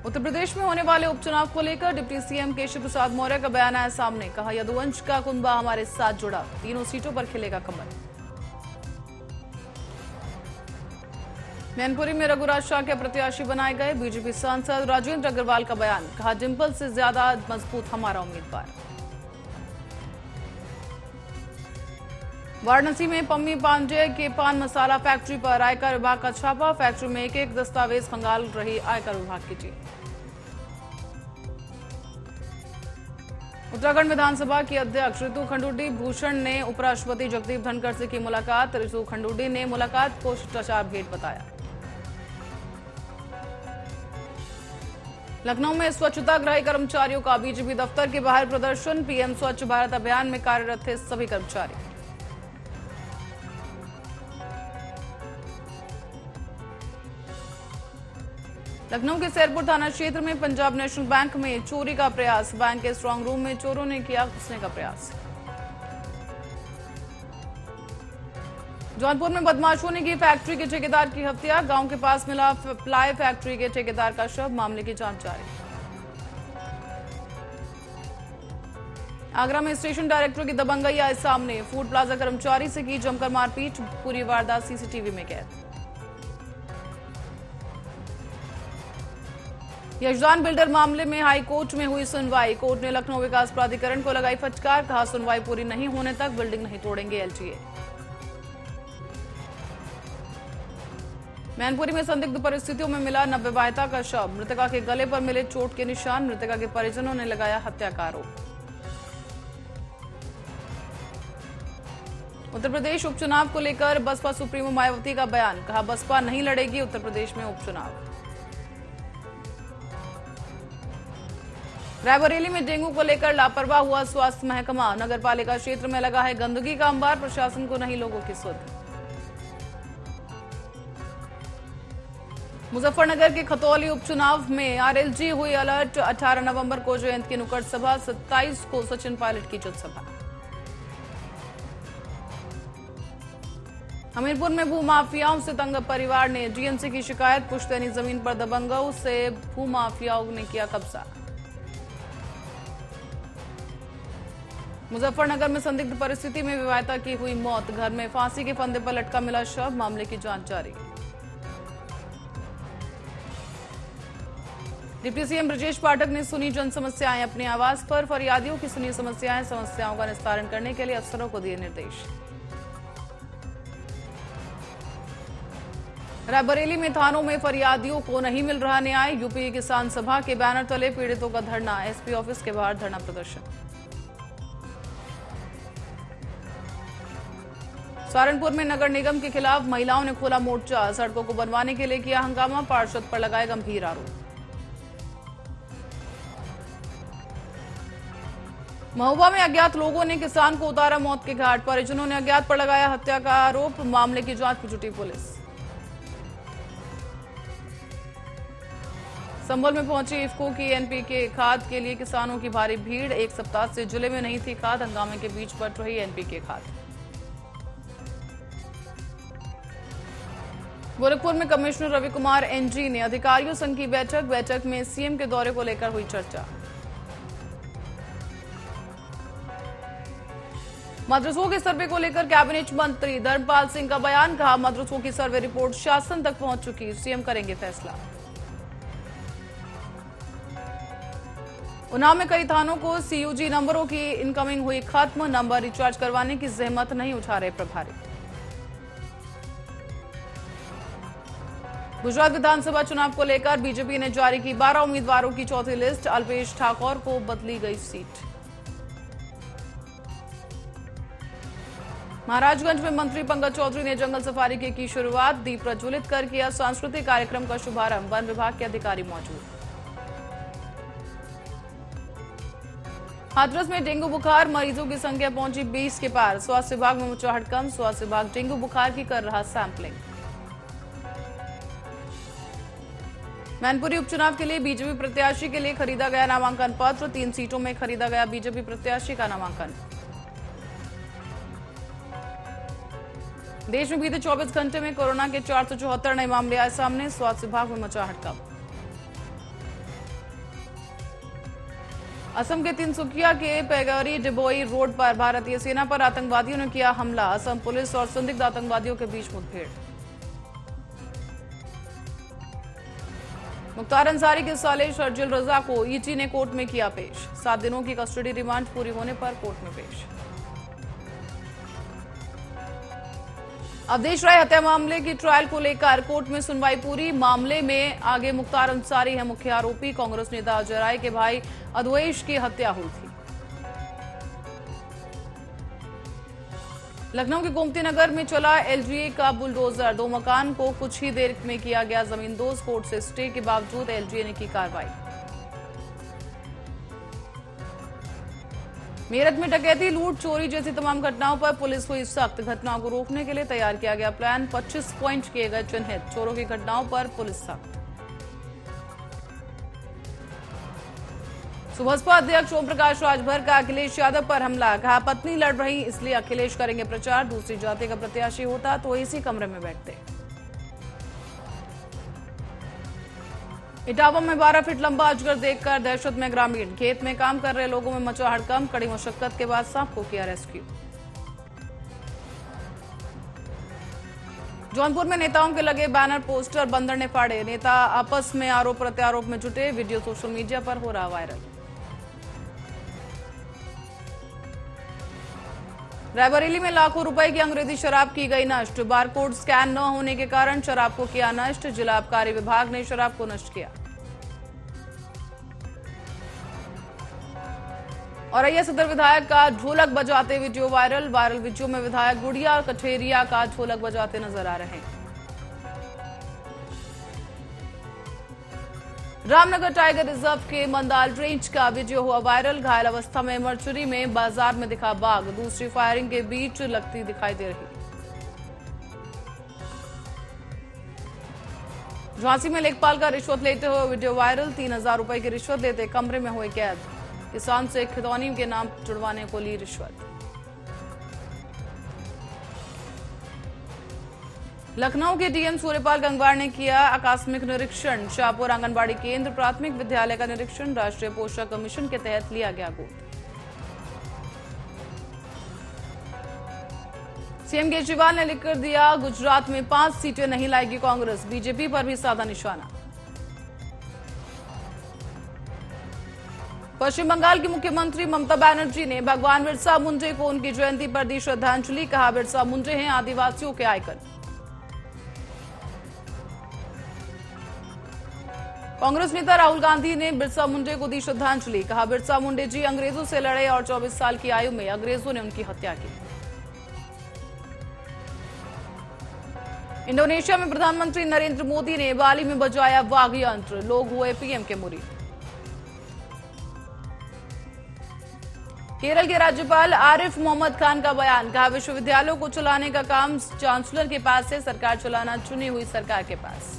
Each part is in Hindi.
उत्तर प्रदेश में होने वाले उपचुनाव को लेकर डिप्टी सीएम केशव प्रसाद मौर्य का बयान आया सामने। कहा, यदुवंश का कुनबा हमारे साथ जुड़ा, तीनों सीटों पर खिलेगा कमल। मैनपुरी में रघुराज शाह के प्रत्याशी बनाए गए बीजेपी सांसद राजेंद्र अग्रवाल का बयान। कहा, डिंपल से ज्यादा मजबूत हमारा उम्मीदवार। वाराणसी में पम्मी पांडेय के पान मसाला फैक्ट्री पर आयकर विभाग का छापा। फैक्ट्री में एक एक दस्तावेज खंगाल रही आयकर विभाग की टीम। उत्तराखंड विधानसभा की अध्यक्ष ऋतु खंडूडी भूषण ने उपराष्ट्रपति जगदीप धनखड़ से की मुलाकात। ऋतु खंडूडी ने मुलाकात को शिष्टाचार भेंट बताया। लखनऊ में स्वच्छताग्रही कर्मचारियों का बीजेपी दफ्तर के बाहर प्रदर्शन। पीएम स्वच्छ भारत अभियान में कार्यरत थे सभी कर्मचारी। लखनऊ के सैरपुर थाना क्षेत्र में पंजाब नेशनल बैंक में चोरी का प्रयास। बैंक के स्ट्रांग रूम में चोरों ने किया घुसने का प्रयास। जौनपुर में बदमाशों ने की फैक्ट्री के ठेकेदार की हत्या। गांव के पास मिला प्लाई फैक्ट्री के ठेकेदार का शव। मामले की जांच जारी। आगरा में स्टेशन डायरेक्टर की दबंगई आई सामने। फूड प्लाजा कर्मचारी से की जमकर मारपीट। पूरी वारदात सीसीटीवी में कैद। यशदान बिल्डर मामले में हाई कोर्ट में हुई सुनवाई। कोर्ट ने लखनऊ विकास प्राधिकरण को लगाई फटकार। कहा, सुनवाई पूरी नहीं होने तक बिल्डिंग नहीं तोड़ेंगे एलटीए। मैनपुरी में संदिग्ध परिस्थितियों में मिला नवविवाहिता का शव। मृतका के गले पर मिले चोट के निशान। मृतका के परिजनों ने लगाया हत्या का आरोप। उत्तर प्रदेश उपचुनाव को लेकर बसपा सुप्रीमो मायावती का बयान। कहा, बसपा नहीं लड़ेगी उत्तर प्रदेश में उपचुनाव। रायबरेली में डेंगू को लेकर लापरवाह हुआ स्वास्थ्य महकमा। नगर पालिका क्षेत्र में लगा है गंदगी का अंबार। प्रशासन को नहीं लोगों की सुध। मुजफ्फरनगर के खतौली उपचुनाव में आरएलजी हुई अलर्ट। 18 नवंबर को जयंत की नुक्कड़ सभा, 27 को सचिन पायलट की जनसभा। हमीरपुर में भूमाफियाओं से तंग परिवार ने डीएमसी की शिकायत। पुश्तैनी जमीन पर दबंगों से भूमाफियाओं ने किया कब्जा। मुजफ्फरनगर में संदिग्ध परिस्थिति में विवाहिता की हुई मौत। घर में फांसी के फंदे पर लटका मिला शव। मामले की जांच जारी। डिप्टी सीएम ब्रजेश पाठक ने सुनी जन समस्याएं। अपने आवास पर फरियादियों की सुनी समस्याओं का निस्तारण करने के लिए अफसरों को दिए निर्देश। रायबरेली में थानों में फरियादियों को नहीं मिल रहा न्याय। यूपी किसान सभा के बैनर तले पीड़ितों का धरना। एसपी ऑफिस के बाहर धरना प्रदर्शन। सहारनपुर में नगर निगम के खिलाफ महिलाओं ने खोला मोर्चा। सड़कों को बनवाने के लिए किया हंगामा। पार्षद पर लगाए गंभीर आरोप। महुआ में अज्ञात लोगों ने किसान को उतारा मौत के घाट। परिजनों ने अज्ञात पर लगाया हत्या का आरोप। मामले की जांच में जुटी पुलिस। संभल में पहुंची इफ्को की एनपीके खाद के लिए किसानों की भारी भीड़। एक सप्ताह से जिले में नहीं थी खाद। हंगामे के बीच बट रही एनपीके खाद। गोरखपुर में कमिश्नर रवि कुमार एनजी ने अधिकारियों संघ की बैठक में सीएम के दौरे को लेकर हुई चर्चा। मदरसों के सर्वे को लेकर कैबिनेट मंत्री धर्मपाल सिंह का बयान। कहा, मदरसों की सर्वे रिपोर्ट शासन तक पहुंच चुकी। सीएम करेंगे फैसला। उन्नाव में कई थानों को सीयूजी नंबरों की इनकमिंग हुई खत्म। नंबर रिचार्ज करवाने की जहमत नहीं उठा रहे प्रभारी। गुजरात विधानसभा चुनाव को लेकर बीजेपी ने जारी की 12 उम्मीदवारों की चौथी लिस्ट। अल्पेश ठाकोर को बदली गई सीट। महाराजगंज में मंत्री पंकज चौधरी ने जंगल सफारी की शुरुआत। दीप प्रज्वलित कर किया सांस्कृतिक कार्यक्रम का शुभारंभ। वन विभाग के अधिकारी मौजूद। हाथरस में डेंगू बुखार मरीजों की संख्या पहुंची 20 के पार। स्वास्थ्य विभाग में मचा हड़कंप। स्वास्थ्य विभाग डेंगू बुखार की कर रहा सैंपलिंग। मैनपुरी उपचुनाव के लिए बीजेपी प्रत्याशी के लिए खरीदा गया नामांकन पत्र। 3 सीटों में खरीदा गया बीजेपी प्रत्याशी का नामांकन। देश में बीते 24 घंटे में कोरोना के 474 नए मामले आए सामने। स्वास्थ्य विभाग में मचा हड़कंप। असम के तिनसुकिया के पेगौरी डिबोई रोड पर भारतीय सेना पर आतंकवादियों ने किया हमला। असम पुलिस और संदिग्ध आतंकवादियों के बीच मुठभेड़। मुख्तार अंसारी के साले शर्जिल रजा को ईटी ने कोर्ट में किया पेश। 7 दिनों की कस्टडी रिमांड पूरी होने पर कोर्ट में पेश। अवधेश राय हत्या मामले की ट्रायल को लेकर कोर्ट में सुनवाई पूरी। मामले में आगे मुख्तार अंसारी है मुख्य आरोपी। कांग्रेस नेता अजय राय के भाई अद्वैश की हत्या हुई थी। लखनऊ के गोमती नगर में चला एलजीए का बुलडोजर। 2 मकान को कुछ ही देर में किया गया जमींदोज। कोर्ट से स्टे के बावजूद एलजीए ने की कार्रवाई। मेरठ में डकैती, लूट, चोरी जैसी तमाम घटनाओं पर पुलिस हुई सख्त। घटनाओं को रोकने के लिए तैयार किया गया प्लान। 25 पॉइंट किए गए चिन्हित। चोरों की घटनाओं पर पुलिस सख्त। सुबसपा अध्यक्ष ओम प्रकाश राजभर का अखिलेश यादव पर हमला। कहा पत्नी लड़ रही इसलिए अखिलेश करेंगे प्रचार। दूसरी जाति का प्रत्याशी होता तो इसी कमरे में बैठते। इटावा में 12 फीट लंबा अजगर देखकर दहशत में ग्रामीण। खेत में काम कर रहे लोगों में मचा हड़कंप। कड़ी मशक्कत के बाद सांप को किया रेस्क्यू। जौनपुर में नेताओं के लगे बैनर पोस्टर बंदर ने फाड़े। नेता आपस में आरोप प्रत्यारोप में जुटे। वीडियो सोशल मीडिया पर हो रहा वायरल। रायबरेली में लाखों रुपए की अंग्रेजी शराब की गई नष्ट। बारकोड स्कैन न होने के कारण शराब को किया नष्ट। जिला आबकारी विभाग ने शराब को नष्ट किया। औरैया सदर विधायक का ढोलक बजाते वीडियो वायरल। वायरल वीडियो में विधायक गुड़िया कठेरिया का ढोलक बजाते नजर आ रहे हैं। रामनगर टाइगर रिजर्व के मंदाल रेंज का वीडियो हुआ वायरल। घायल अवस्था में मर्चुरी में बाजार में दिखा बाघ। दूसरी फायरिंग के बीच लगती दिखाई दे रही। झांसी में लेखपाल का रिश्वत लेते हुए वीडियो वायरल। 3000 रुपए की रिश्वत लेते कमरे में हुए कैद। किसान से खिदौनी के नाम जुड़वाने को ली रिश्वत। लखनऊ के डीएम सूर्यपाल गंगवार ने किया आकस्मिक निरीक्षण। शाहपुर आंगनबाड़ी केंद्र प्राथमिक विद्यालय का निरीक्षण। राष्ट्रीय पोषक कमीशन के तहत लिया गया गोद। सीएम केजरीवाल ने लिखकर दिया गुजरात में 5 सीटें नहीं लाएगी कांग्रेस। बीजेपी पर भी साधा निशाना। पश्चिम बंगाल की मुख्यमंत्री ममता बनर्जी ने भगवान बिरसा मुंडे को उनकी जयंती पर दी श्रद्धांजलि। कहा बिरसा मुंडे हैं आदिवासियों के आइकन। कांग्रेस नेता राहुल गांधी ने बिरसा मुंडे को दी श्रद्धांजलि। कहा बिरसा मुंडे जी अंग्रेजों से लड़े और 24 साल की आयु में अंग्रेजों ने उनकी हत्या की। इंडोनेशिया में प्रधानमंत्री नरेंद्र मोदी ने बाली में बजाया वाघ यंत्र। लोग हुए पीएम के मुरीद। केरल के राज्यपाल आरिफ मोहम्मद खान का बयान। कहा विश्वविद्यालयों को चलाने का काम चांसलर के पास है। सरकार चलाना चुनी हुई सरकार के पास।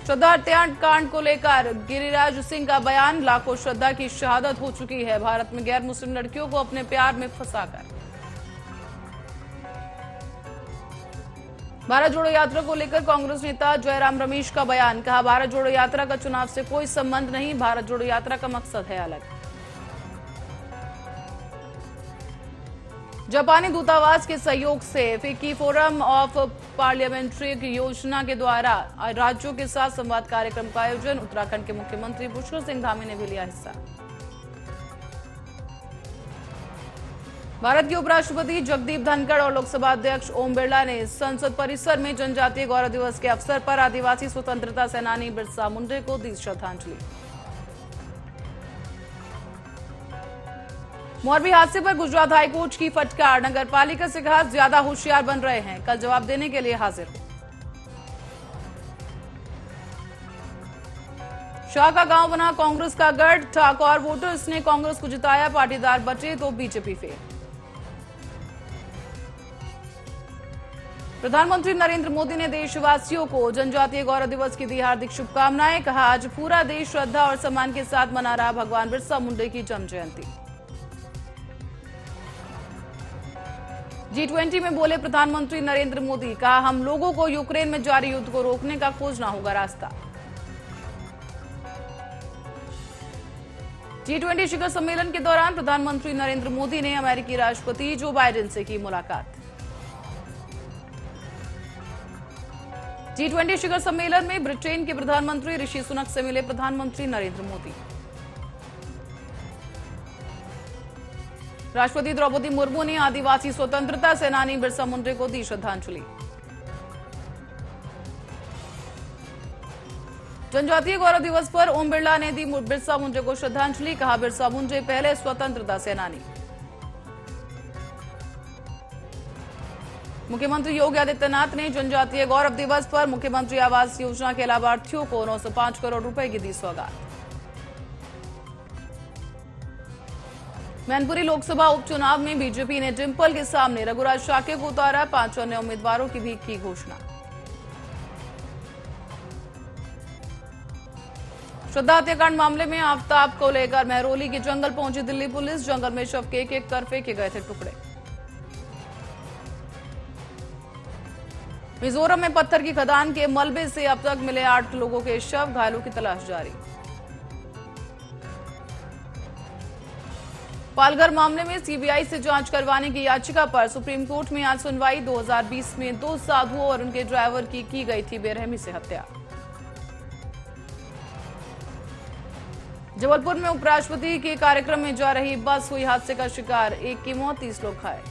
श्रद्धा हत्याकांड को लेकर गिरिराज सिंह का बयान। लाखों श्रद्धा की शहादत हो चुकी है भारत में गैर मुस्लिम लड़कियों को अपने प्यार में फंसाकर। भारत जोड़ो यात्रा को लेकर कांग्रेस नेता जयराम रमेश का बयान। कहा भारत जोड़ो यात्रा का चुनाव से कोई संबंध नहीं। भारत जोड़ो यात्रा का मकसद है अलग। जापानी दूतावास के सहयोग से फिक्की फोरम ऑफ पार्लियामेंट्री योजना के द्वारा राज्यों के साथ संवाद कार्यक्रम का आयोजन। उत्तराखंड के मुख्यमंत्री पुष्कर सिंह धामी ने भी लिया हिस्सा। भारत के उपराष्ट्रपति जगदीप धनखड़ और लोकसभा अध्यक्ष ओम बिरला ने संसद परिसर में जनजातीय गौरव दिवस के अवसर पर आदिवासी स्वतंत्रता सेनानी बिरसा मुंडे को दी श्रद्धांजलि। मोरबी हादसे पर गुजरात हाईकोर्ट की फटकार। नगर पालिका से कहा ज्यादा होशियार बन रहे हैं, कल जवाब देने के लिए हाजिर हो। शाह का गांव बना कांग्रेस का गढ़। ठाकुर वोटर्स ने कांग्रेस को जिताया। पाटीदार बचे तो बीजेपी फेल। प्रधानमंत्री नरेंद्र मोदी ने देशवासियों को जनजातीय गौरव दिवस की दी हार्दिक शुभकामनाएं। कहा आज पूरा देश श्रद्धा और सम्मान के साथ मना रहा भगवान बिरसा मुंडे की जन्म जयंती। G20 में बोले प्रधानमंत्री नरेंद्र मोदी। कहा हम लोगों को यूक्रेन में जारी युद्ध को रोकने का खोजना होगा रास्ता। G20 शिखर सम्मेलन के दौरान प्रधानमंत्री नरेंद्र मोदी ने अमेरिकी राष्ट्रपति जो बाइडेन से की मुलाकात। G20 शिखर सम्मेलन में ब्रिटेन के प्रधानमंत्री ऋषि सुनक से मिले प्रधानमंत्री नरेंद्र मोदी। राष्ट्रपति द्रौपदी मुर्मू ने आदिवासी स्वतंत्रता सेनानी बिरसा मुंडा को दी श्रद्धांजलि। जनजातीय गौरव दिवस पर ओम बिरला ने दी बिरसा मुंडा को श्रद्धांजलि, कहा बिरसा मुंडा पहले स्वतंत्रता सेनानी। मुख्यमंत्री योगी आदित्यनाथ ने जनजातीय गौरव दिवस पर मुख्यमंत्री आवास योजना के लाभार्थियों को 905 करोड़ रुपए की दी सौगात। मैनपुरी लोकसभा उपचुनाव में बीजेपी ने डिंपल के सामने रघुराज शाक्य को उतारा, 5 अन्य उम्मीदवारों की भी की घोषणा। श्रद्धा हत्याकांड मामले में आफताब को लेकर महरौली के जंगल पहुंची दिल्ली पुलिस, जंगल में शव के एक कर फेंके गए थे टुकड़े। मिजोरम में पत्थर की खदान के मलबे से अब तक मिले 8 लोगों के शव, घायलों की तलाश जारी। पालघर मामले में सीबीआई से जांच करवाने की याचिका पर सुप्रीम कोर्ट में आज सुनवाई। 2020 में 2 साधुओं और उनके ड्राइवर की गई थी बेरहमी से हत्या। जबलपुर में उपराष्ट्रपति के कार्यक्रम में जा रही बस हुई हादसे का शिकार, एक की मौत, 30 लोग घायल।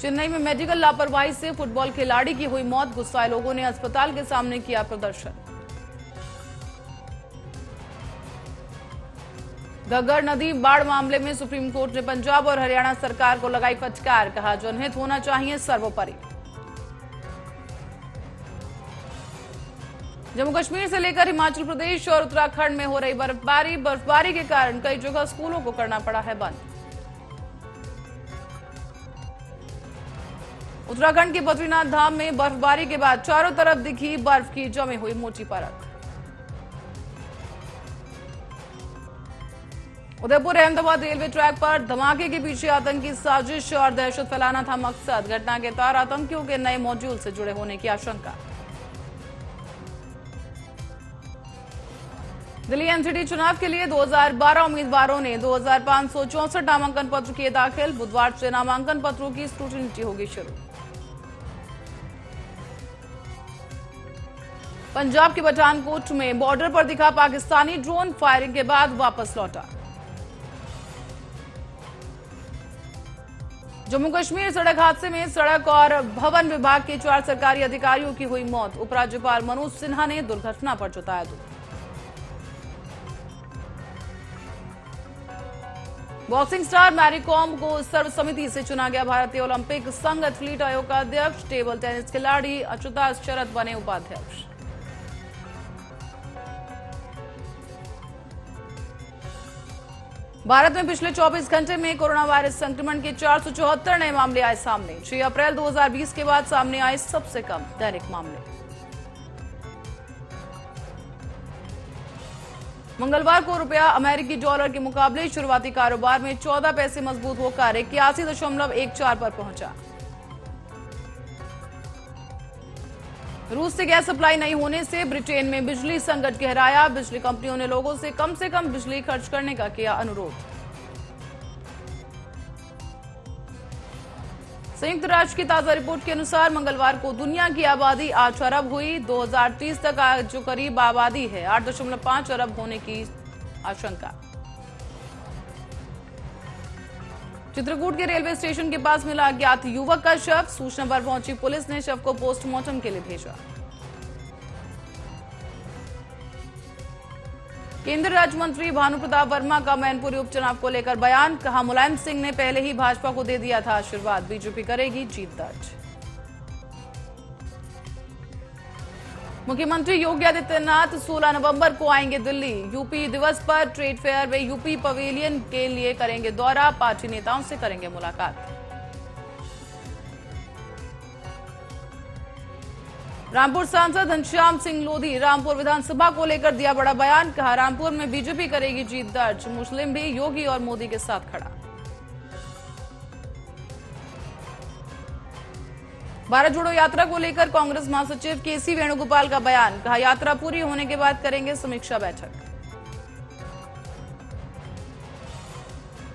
चेन्नई में मेडिकल लापरवाही से फुटबॉल खिलाड़ी की हुई मौत, गुस्साए लोगों ने अस्पताल के सामने किया प्रदर्शन। घग्गर नदी बाढ़ मामले में सुप्रीम कोर्ट ने पंजाब और हरियाणा सरकार को लगाई फटकार, कहा जनहित होना चाहिए सर्वोपरि। जम्मू कश्मीर से लेकर हिमाचल प्रदेश और उत्तराखंड में हो रही बर्फबारी के कारण कई जगह स्कूलों को करना पड़ा है बंद। उत्तराखंड के बद्रीनाथ धाम में बर्फबारी के बाद चारों तरफ दिखी बर्फ की जमी हुई मोटी परत। उदयपुर अहमदाबाद रेलवे ट्रैक पर धमाके के पीछे आतंकी साजिश और दहशत फैलाना था मकसद, घटना के तार आतंकियों के नए मॉड्यूल से जुड़े होने की आशंका। दिल्ली एनसीटी चुनाव के लिए 2012 उम्मीदवारों ने 2564 नामांकन पत्र किए दाखिल, बुधवार से नामांकन पत्रों की स्क्रूटिनी होगी शुरू। पंजाब के पठानकोट में बॉर्डर पर दिखा पाकिस्तानी ड्रोन, फायरिंग के बाद वापस लौटा। जम्मू कश्मीर सड़क हादसे में सड़क और भवन विभाग के 4 सरकारी अधिकारियों की हुई मौत, उपराज्यपाल मनोज सिन्हा ने दुर्घटना पर जताया दुख। बॉक्सिंग स्टार मैरी कॉम को सर्वसम्मति से चुना गया, भारतीय ओलंपिक संघ एथलीट आयोग का अध्यक्ष। टेबल टेनिस खिलाड़ी अच्युताश शरद बने उपाध्यक्ष। भारत में पिछले 24 घंटे में कोरोना वायरस संक्रमण के 474 नए मामले आए सामने, 6 अप्रैल 2020 के बाद सामने आए सबसे कम दैनिक मामले। मंगलवार को रुपया अमेरिकी डॉलर के मुकाबले शुरुआती कारोबार में 14 पैसे मजबूत होकर 81.14 पर पहुंचा। रूस से गैस सप्लाई नहीं होने से ब्रिटेन में बिजली संकट गहराया, बिजली कंपनियों ने लोगों से कम बिजली खर्च करने का किया अनुरोध। संयुक्त राष्ट्र की ताजा रिपोर्ट के अनुसार मंगलवार को दुनिया की आबादी 8 अरब हुई। 2030 तक जो करीब आबादी है 8.5 अरब होने की आशंका। चित्रकूट के रेलवे स्टेशन के पास मिला अज्ञात युवक का शव, सूचना पर पहुंची पुलिस ने शव को पोस्टमार्टम के लिए भेजा। केंद्रीय राज्य मंत्री भानु प्रताप वर्मा का मैनपुरी उपचुनाव को लेकर बयान, कहा मुलायम सिंह ने पहले ही भाजपा को दे दिया था आशीर्वाद, बीजेपी करेगी जीत दर्ज। मुख्यमंत्री योगी आदित्यनाथ 16 नवंबर को आएंगे दिल्ली, यूपी दिवस पर ट्रेड फेयर व यूपी पवेलियन के लिए करेंगे दौरा, पार्टी नेताओं से करेंगे मुलाकात। रामपुर सांसद घनश्याम सिंह लोधी रामपुर विधानसभा को लेकर दिया बड़ा बयान, कहा रामपुर में बीजेपी करेगी जीत दर्ज, मुस्लिम भी योगी और मोदी के साथ खड़ा। भारत जोड़ो यात्रा को लेकर कांग्रेस महासचिव केसी वेणुगोपाल का बयान, कहा यात्रा पूरी होने के बाद करेंगे समीक्षा बैठक।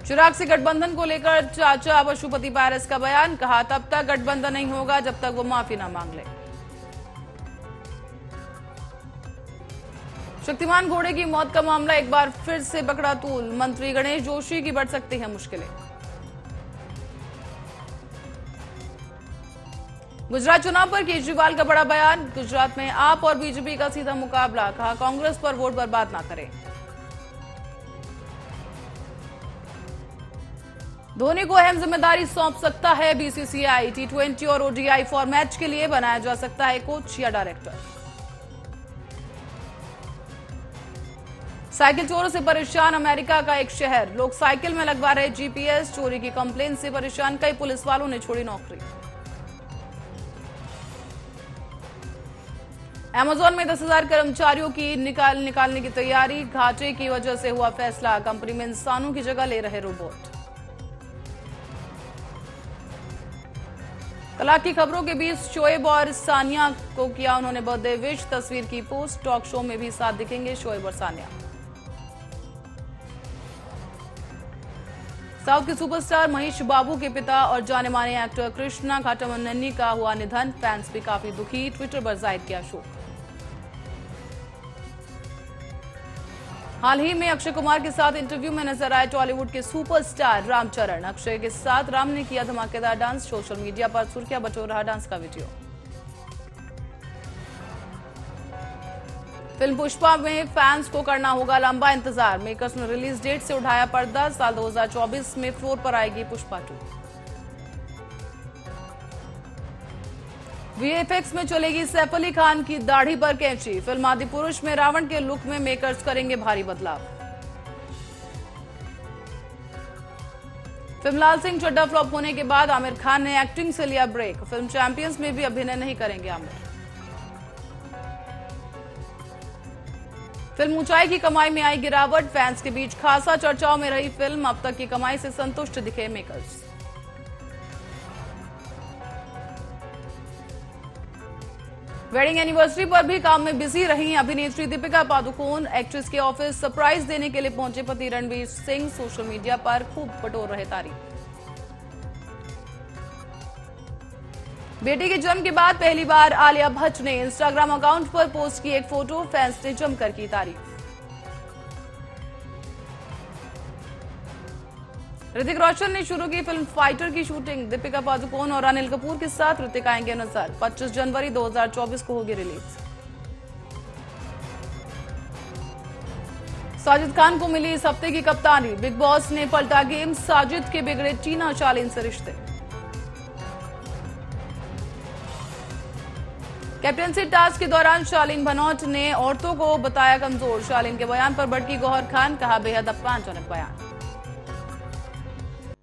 चिराग से गठबंधन को लेकर चाचा पशुपति पारस का बयान, कहा तब तक गठबंधन नहीं होगा जब तक वो माफी न मांग ले। शक्तिमान घोड़े की मौत का मामला एक बार फिर से पकड़ा तूल, मंत्री गणेश जोशी की बढ़ सकती हैं मुश्किलें। गुजरात चुनाव पर केजरीवाल का बड़ा बयान, गुजरात में आप और बीजेपी का सीधा मुकाबला, कहा कांग्रेस पर वोट बर्बाद ना करें। धोनी को अहम जिम्मेदारी सौंप सकता है बीसीसीआई, टी20 और ओडीआई फॉर्मेट के लिए बनाया जा सकता है कोच या डायरेक्टर। साइकिल चोरों से परेशान अमेरिका का एक शहर, लोग साइकिल में लगवा रहे जीपीएस, चोरी की कंप्लेंट से परेशान कई पुलिस वालों ने छोड़ी नौकरी। अमेजॉन में 10,000 कर्मचारियों की निकालने की तैयारी, घाटे की वजह से हुआ फैसला, कंपनी में इंसानों की जगह ले रहे रोबोट। कला की खबरों के बीच शोएब और सानिया को किया उन्होंने बर्थडे विश, तस्वीर की पोस्ट, टॉक शो में भी साथ दिखेंगे शोएब और सानिया। साउथ के सुपरस्टार महेश बाबू के पिता और जाने माने एक्टर कृष्णा घाटमन्नी का हुआ निधन, फैंस भी काफी दुखी, ट्विटर पर जाहिर किया शोक। हाल ही में अक्षय कुमार के साथ इंटरव्यू में नजर आए टॉलीवुड के सुपरस्टार रामचरण, अक्षय के साथ राम ने किया धमाकेदार डांस, सोशल मीडिया पर सुर्खियां बटोर रहा डांस का वीडियो। फिल्म पुष्पा में फैंस को करना होगा लंबा इंतजार, मेकर्स ने रिलीज डेट से उठाया पर्दा, साल 2024 में फ्लोर पर आएगी पुष्पा 2। वीएफएक्स में चलेगी सैफ अली खान की दाढ़ी पर कैंची, फिल्म आदिपुरुष में रावण के लुक में मेकर्स करेंगे भारी बदलाव। फिल्म लाल सिंह चड्ढा फ्लॉप होने के बाद आमिर खान ने एक्टिंग से लिया ब्रेक, फिल्म चैंपियंस में भी अभिनय नहीं करेंगे आमिर। फिल्म ऊंचाई की कमाई में आई गिरावट, फैंस के बीच खासा चर्चाओं में रही फिल्म, अब तक की कमाई से संतुष्ट दिखे मेकर्स। वेडिंग एनिवर्सरी पर भी काम में बिजी रही अभिनेत्री दीपिका पादुकोण, एक्ट्रेस के ऑफिस सरप्राइज देने के लिए पहुंचे पति रणवीर सिंह, सोशल मीडिया पर खूब बटोर रहे तारीफ। बेटी के जन्म के बाद पहली बार आलिया भट्ट ने इंस्टाग्राम अकाउंट पर पोस्ट की एक फोटो, फैंस ने जमकर की तारीफ। ऋतिक रोशन ने शुरू की फिल्म फाइटर की शूटिंग, दीपिका पादुकोण और अनिल कपूर के साथ ऋतिक आएंगे नजर, 25 जनवरी 2024 को होगी रिलीज। साजिद खान को मिली इस हफ्ते की कप्तानी, बिग बॉस ने पलटा गेम, साजिद के बिगड़े टीना शालीन से रिश्ते। कैप्टेंसी टास्क के दौरान शालीन भनोट ने औरतों को बताया कमजोर, शालीन के बयान पर भड़की गौहर खान, कहा बेहद अपमानजनक बयान।